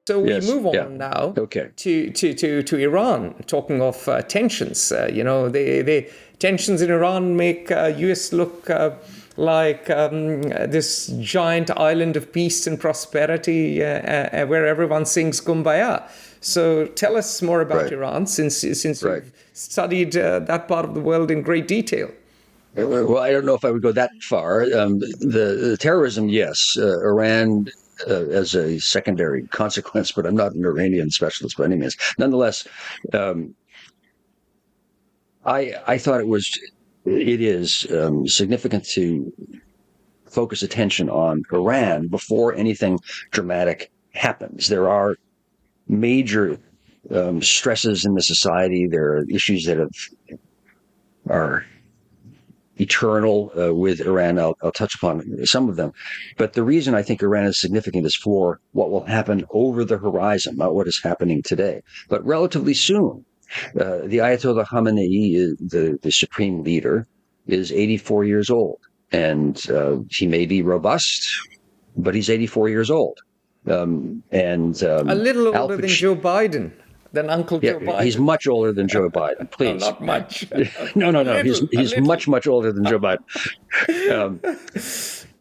So we Yes. move Yeah. on now Okay. to Iran. Talking of tensions, the tensions in Iran make U.S. look like this giant island of peace and prosperity where everyone sings Kumbaya. So tell us more about Right. Iran, since Right. you've studied that part of the world in great detail. Well, I don't know if I would go that far. The terrorism, yes, Iran as a secondary consequence, but I'm not an Iranian specialist by any means. Nonetheless, um, I thought it is significant to focus attention on Iran before anything dramatic happens. There are major stresses in the society. There are issues that are eternal with Iran. I'll touch upon some of them. But the reason I think Iran is significant is for what will happen over the horizon, not what is happening today, but relatively soon. The Ayatollah Khamenei, the supreme leader, is 84 years old. And he may be robust, but he's 84 years old. A little older than Joe Biden, than Uncle Joe Biden. He's much older than Joe Biden. Please, no, not much. No. He's much older than Joe Biden.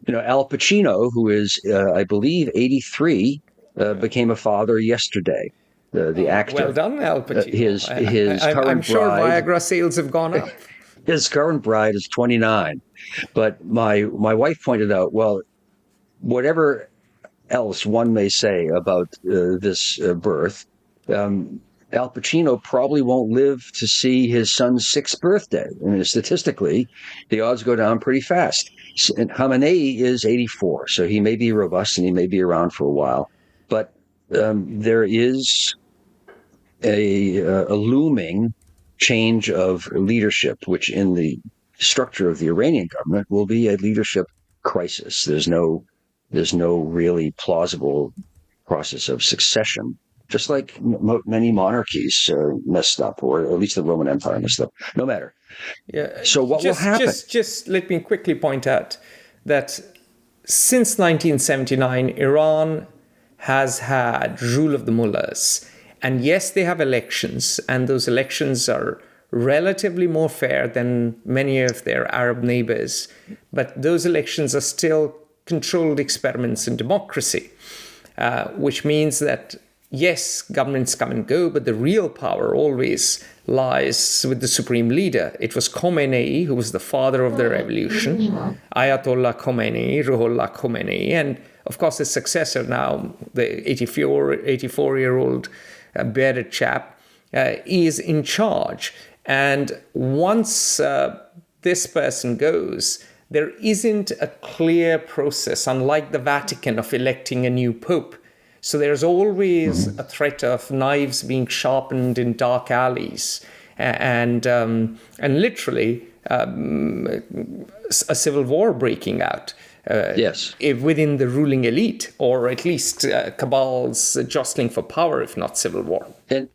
Al Pacino, who is, I believe, 83, became a father yesterday. The actor. Well done, Al Pacino. His current I'm sure bride, Viagra sales have gone up. His current bride is 29, but my wife pointed out, well, whatever else one may say about this birth, Al Pacino probably won't live to see his son's 6th birthday. I mean, statistically, the odds go down pretty fast. And Khamenei is 84, so he may be robust and he may be around for a while. But there is a looming change of leadership, which in the structure of the Iranian government will be a leadership crisis. There's no really plausible process of succession, just like many monarchies messed up, or at least the Roman Empire messed up. No matter. Yeah. So what will happen? Just let me quickly point out that since 1979, Iran has had rule of the mullahs. And yes, they have elections, and those elections are relatively more fair than many of their Arab neighbors. But those elections are still controlled experiments in democracy, which means that, yes, governments come and go, but the real power always lies with the supreme leader. It was Khamenei who was the father of the revolution, Ayatollah Khamenei, Ruhollah Khamenei, and of course his successor now, the 84-year-old bearded chap, is in charge. And once this person goes, there isn't a clear process, unlike the Vatican, of electing a new pope. So there's always a threat of knives being sharpened in dark alleys, and literally a civil war breaking out. Yes. Within the ruling elite, or at least cabals jostling for power, if not civil war.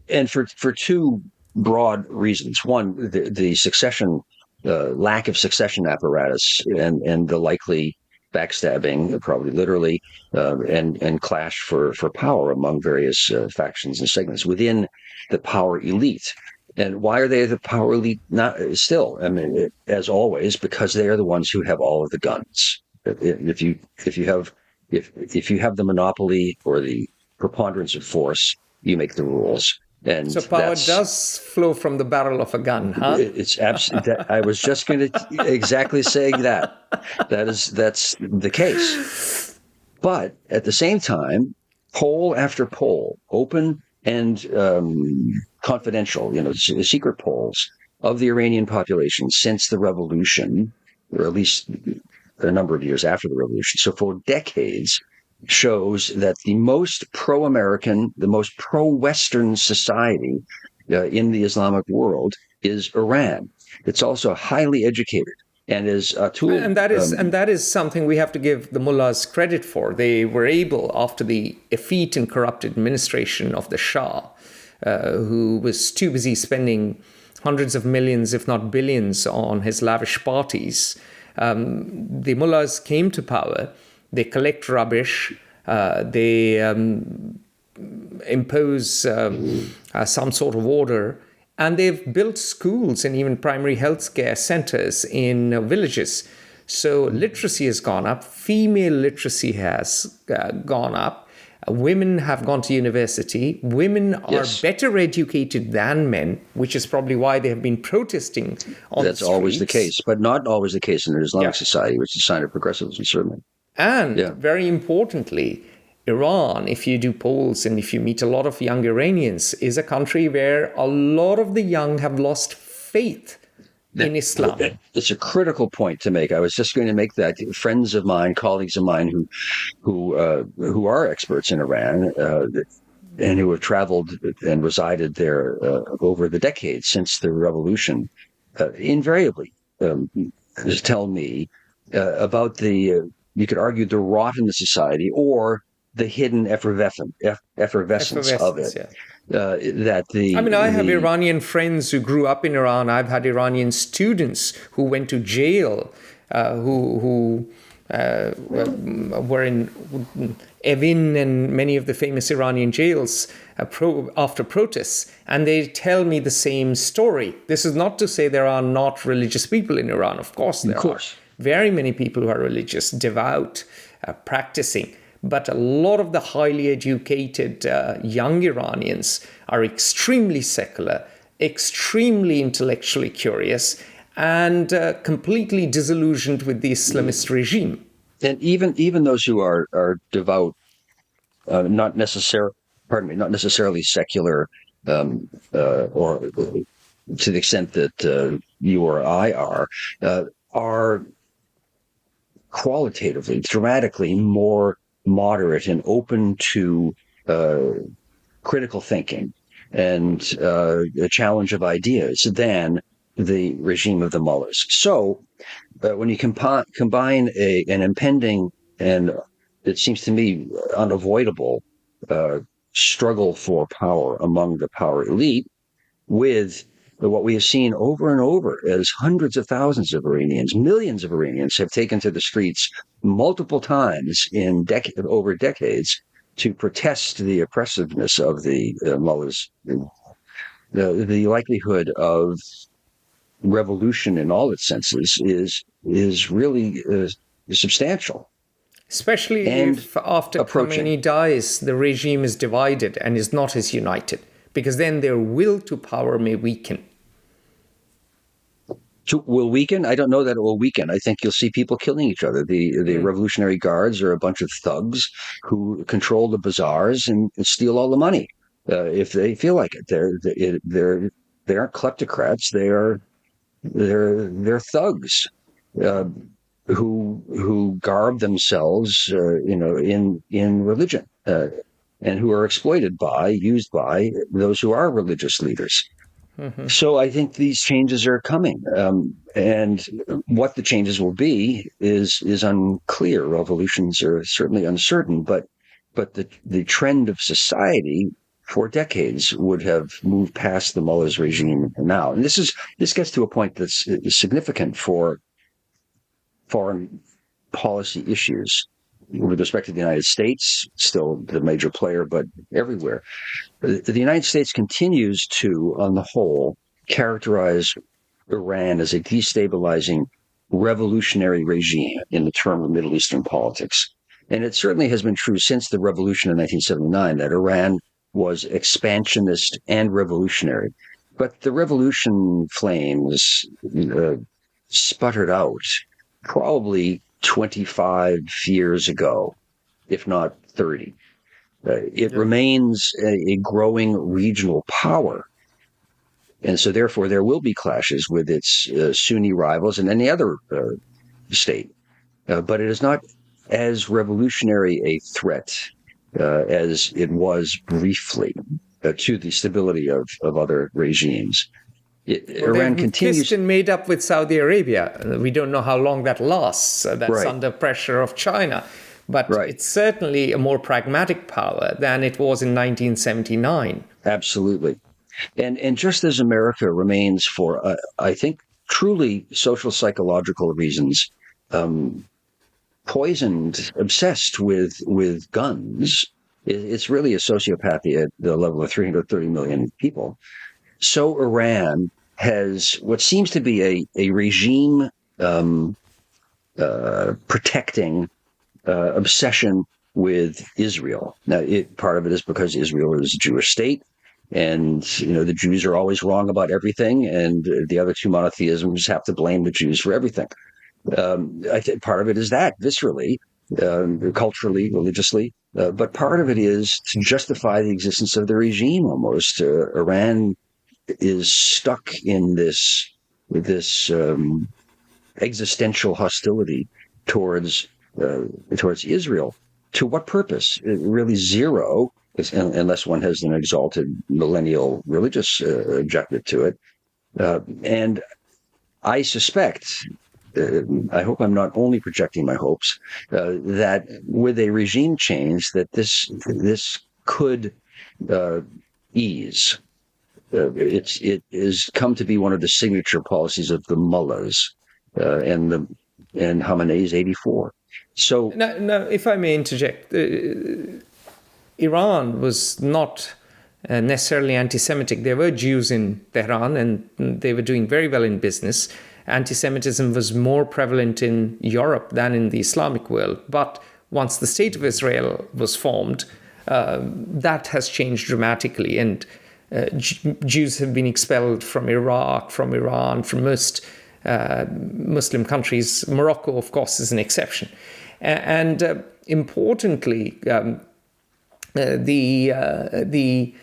And for two broad reasons. One, the succession, lack of succession apparatus, and the likely backstabbing, probably literally, and clash for power among various factions and segments within the power elite. And why are they the power elite? Not still, I mean, as always, because they are the ones who have all of the guns. If you have the monopoly or the preponderance of force, you make the rules. And so power does flow from the barrel of a gun, huh? It's absolutely. I was just going to exactly say that. That's the case. But at the same time, poll after poll, open and confidential, secret polls of the Iranian population since the revolution, or at least a number of years after the revolution, so for decades, shows that the most pro-American, the most pro-Western society in the Islamic world is Iran. It's also highly educated. And as Atul, and that is something we have to give the mullahs credit for. They were able, after the effete and corrupt administration of the Shah, who was too busy spending hundreds of millions, if not billions, on his lavish parties, the mullahs came to power. They collect rubbish. They impose some sort of order. And they've built schools and even primary health care centers in villages. So literacy has gone up. Female literacy has gone up. Women have gone to university. Women are better educated than men, which is probably why they have been protesting on the streets. That's always the case, but not always the case in an Islamic society, which is a sign of progressivism, certainly. And very importantly, Iran, if you do polls and if you meet a lot of young Iranians, is a country where a lot of the young have lost faith in Islam. It's a critical point to make. I was just going to make that. Friends of mine, colleagues of mine who are experts in Iran and who have traveled and resided there over the decades since the revolution, invariably tell me about the, you could argue, the rot in the society or the hidden effervescence of it. I have Iranian friends who grew up in Iran. I've had Iranian students who went to jail, who were in Evin and many of the famous Iranian jails after protests. And they tell me the same story. This is not to say there are not religious people in Iran. Of course there are. Very many people who are religious, devout, practicing. But a lot of the highly educated young Iranians are extremely secular, extremely intellectually curious, and completely disillusioned with the Islamist regime. And even those who are devout, not necessarily secular, or to the extent that you or I are qualitatively, dramatically more moderate and open to critical thinking and the challenge of ideas than the regime of the mullahs. So when you combine an impending and, it seems to me, unavoidable struggle for power among the power elite with what we have seen over and over as hundreds of thousands of Iranians, millions of Iranians have taken to the streets multiple times in over decades to protest the oppressiveness of the mullahs. The likelihood of revolution in all its senses is really substantial. Especially if after Khamenei dies, the regime is divided and is not as united, because then their will to power may weaken. Will weaken? I don't know that it will weaken. I think you'll see people killing each other. The Revolutionary Guards are a bunch of thugs who control the bazaars and steal all the money if they feel like it. They aren't kleptocrats. They're thugs who garb themselves, in religion, and who are used by those who are religious leaders. Mm-hmm. So I think these changes are coming, and what the changes will be is unclear. Revolutions are certainly uncertain, but the trend of society for decades would have moved past the mullahs regime now, and this gets to a point that's significant for foreign policy issues with respect to the United States, still the major player, but everywhere. The United States continues to, on the whole, characterize Iran as a destabilizing revolutionary regime in the term of Middle Eastern politics. And it certainly has been true since the revolution in 1979 that Iran was expansionist and revolutionary. But the revolution flames sputtered out probably 25 years ago, if not 30. It remains a growing regional power. And so therefore there will be clashes with its Sunni rivals and any other state. But it is not as revolutionary a threat as it was briefly to the stability of other regimes. Iran continues. Kissed and made up with Saudi Arabia. We don't know how long that lasts. That's under pressure of China. But it's certainly a more pragmatic power than it was in 1979. Absolutely. And just as America remains for, I think, truly social psychological reasons, poisoned, obsessed with guns, It's really a sociopathy at the level of 330 million people. So Iran has what seems to be a regime protecting obsession with Israel. Now, part of it is because Israel is a Jewish state, and the Jews are always wrong about everything, and the other two monotheisms have to blame the Jews for everything. I think part of it is that viscerally, culturally, religiously, but part of it is to justify the existence of the regime. Almost, Iran is stuck in this existential hostility towards Israel. To what purpose? Really zero, unless one has an exalted millennial religious objective to it. And I suspect, I hope I'm not only projecting my hopes, that with a regime change, that this could ease. It has come to be one of the signature policies of the Mullahs and Khamenei's 84. So now, if I may interject, Iran was not necessarily anti-Semitic. There were Jews in Tehran, and they were doing very well in business. Anti-Semitism was more prevalent in Europe than in the Islamic world. But once the State of Israel was formed, that has changed dramatically, and Jews have been expelled from Iraq, from Iran, from most Muslim countries. Morocco, of course, is an exception. And importantly, the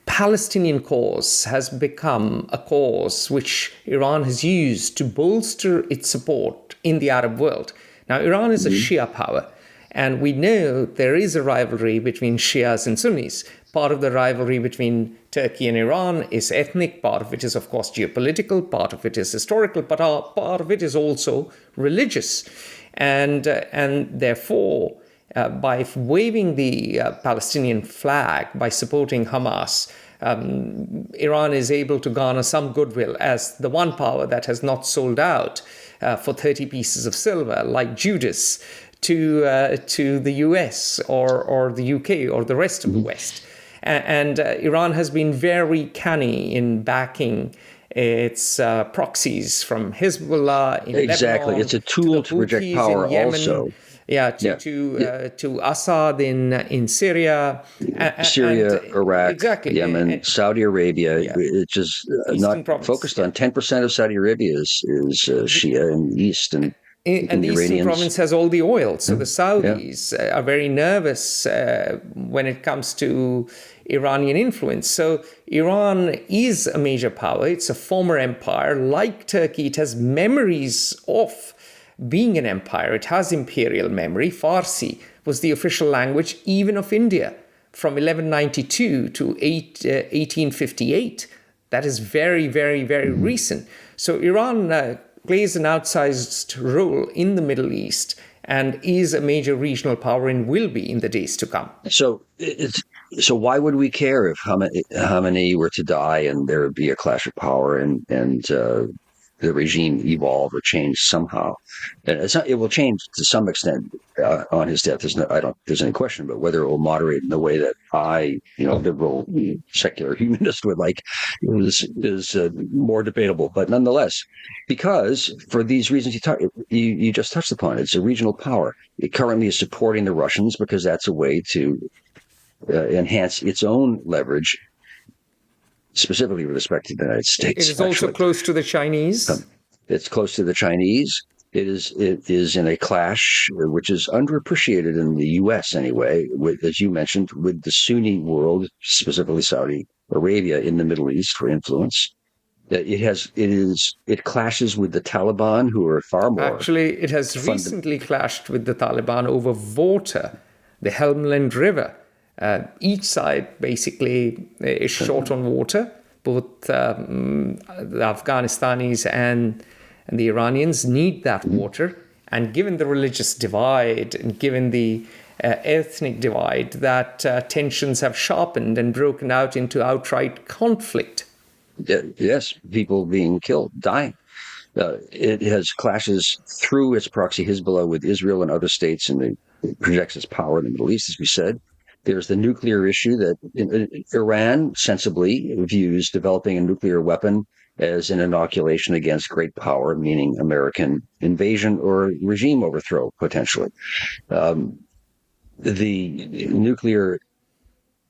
Palestinian cause has become a cause which Iran has used to bolster its support in the Arab world. Now, Iran is a Shia power, and we know there is a rivalry between Shias and Sunnis. Part of the rivalry between Turkey and Iran is ethnic, part of it is, of course, geopolitical, part of it is historical, but part of it is also religious. And therefore, by waving the Palestinian flag, by supporting Hamas, Iran is able to garner some goodwill as the one power that has not sold out for 30 pieces of silver, like Judas, to the US or the UK or the rest of the West. And Iran has been very canny in backing its proxies from Hezbollah in exactly. Lebanon, it's a tool to project power also. To Assad in Syria. Syria, Iraq, exactly. Yemen, Saudi Arabia. It's just not province. Focused on 10% of Saudi Arabia is Shia in the East. And the Eastern province has all the oil. So the Saudis are very nervous when it comes to Iranian influence. So Iran is a major power. It's a former empire. Like Turkey, it has memories of being an empire. It has imperial memory. Farsi was the official language even of India from 1192 to 1858. That is very, very, very recent. So Iran plays an outsized role in the Middle East and is a major regional power and will be in the days to come. So why would we care if Khamenei were to die and there would be a clash of power and the regime evolve or change somehow? And it will change to some extent on his death. There's any question, but whether it will moderate in the way that liberal secular humanist would like is more debatable. But nonetheless, because for these reasons you just touched upon, it's a regional power. It currently is supporting the Russians because that's a way to enhance its own leverage, specifically with respect to the United States. It is also close to the Chinese. It's close to the Chinese. It is in a clash which is underappreciated in the U.S. anyway, as you mentioned, with the Sunni world, specifically Saudi Arabia in the Middle East for influence. It clashes with the Taliban, who are far more. Actually, it has recently clashed with the Taliban over water, the Helmand River. Each side basically is short on water. Both the Afghanistan and the Iranians need that water. And given the religious divide and given the ethnic divide, that tensions have sharpened and broken out into outright conflict. Yes, people being killed, dying. It has clashes through its proxy Hezbollah with Israel and other states, and it projects its power in the Middle East, as we said. There's the nuclear issue that Iran sensibly views developing a nuclear weapon as an inoculation against great power, meaning American invasion or regime overthrow, potentially. The nuclear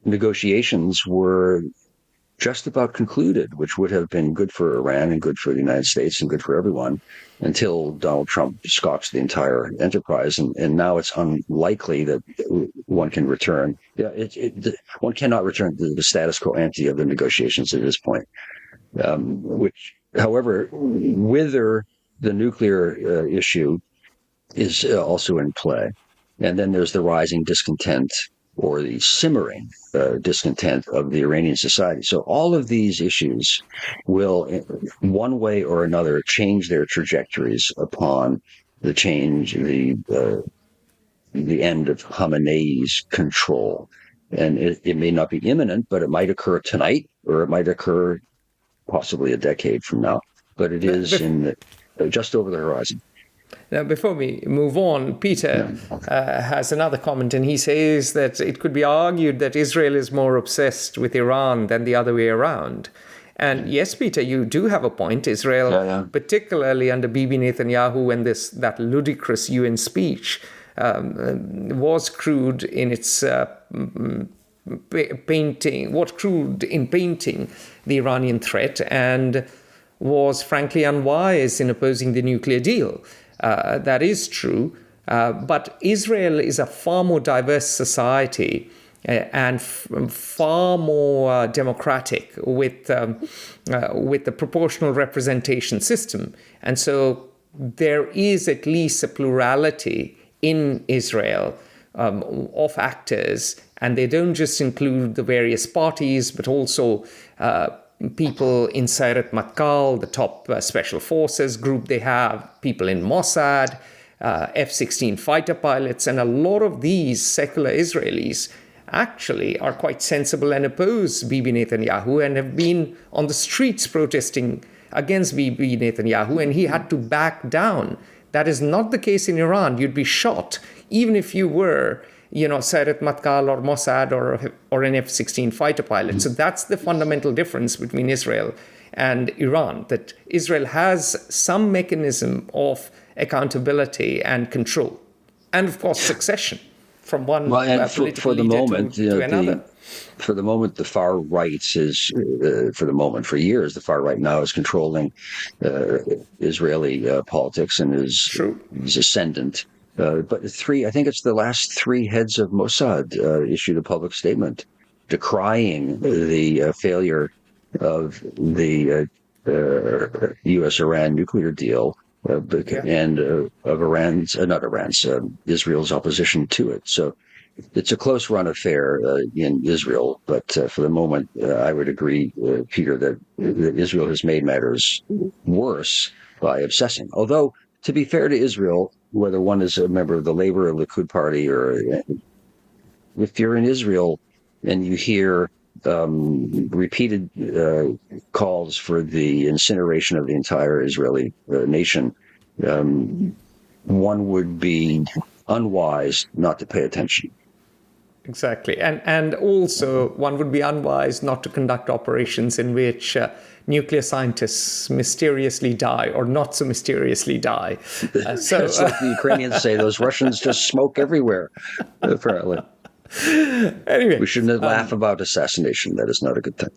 negotiations were just about concluded, which would have been good for Iran and good for the United States and good for everyone, until Donald Trump scotched the entire enterprise. And now it's unlikely that one can return. One cannot return to the status quo ante of the negotiations at this point. Which, however, whether the nuclear issue is also in play. And then there's the rising discontent, or the simmering discontent of the Iranian society. So all of these issues will, one way or another, change their trajectories upon the end of Khamenei's control. And it may not be imminent, but it might occur tonight, or it might occur possibly a decade from now. But it is just over the horizon. Now, before we move on, Peter has another comment, and he says that it could be argued that Israel is more obsessed with Iran than the other way around. And yes, Peter, you do have a point. Israel, particularly under Bibi Netanyahu and that ludicrous UN speech, was crude in its painting the Iranian threat, and was frankly unwise in opposing the nuclear deal. That is true, but Israel is a far more diverse society and far more democratic with the proportional representation system. And so there is at least a plurality in Israel of actors, and they don't just include the various parties, but also people in Sayeret Matkal, the top special forces group they have, people in Mossad, F-16 fighter pilots, and a lot of these secular Israelis actually are quite sensible and oppose Bibi Netanyahu and have been on the streets protesting against Bibi Netanyahu, and he had to back down. That is not the case in Iran. You'd be shot, even if you were, Sayeret Matkal or Mossad or an F-16 fighter pilot. So that's the fundamental difference between Israel and Iran, that Israel has some mechanism of accountability and control, and of course succession from one political leader to another. For the moment, the far right for years, the far right now is controlling Israeli politics and is ascendant. But I think it's the last three heads of Mossad issued a public statement decrying the failure of the U.S.-Iran nuclear deal and of Israel's opposition to it. So it's a close run affair in Israel. But for the moment, I would agree, Peter, that Israel has made matters worse by obsessing. Although, to be fair to Israel, whether one is a member of the Labour or Likud party, or if you're in Israel and you hear repeated calls for the incineration of the entire Israeli nation, one would be unwise not to pay attention. Exactly. And also one would be unwise not to conduct operations in which nuclear scientists mysteriously die or not so mysteriously die. So it's like the Ukrainians say, those Russians just smoke everywhere, apparently. Anyway. We shouldn't laugh about assassination. That is not a good thing.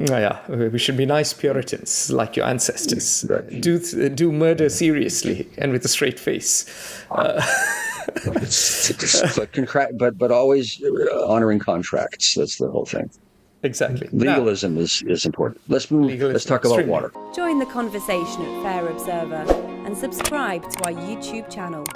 Yeah, we should be nice Puritans like your ancestors. Right. Do murder seriously and with a straight face. But always honoring contracts. That's the whole thing. Exactly. Legalism is important. Let's move. Let's talk about water. Join the conversation at Fair Observer and subscribe to our YouTube channel.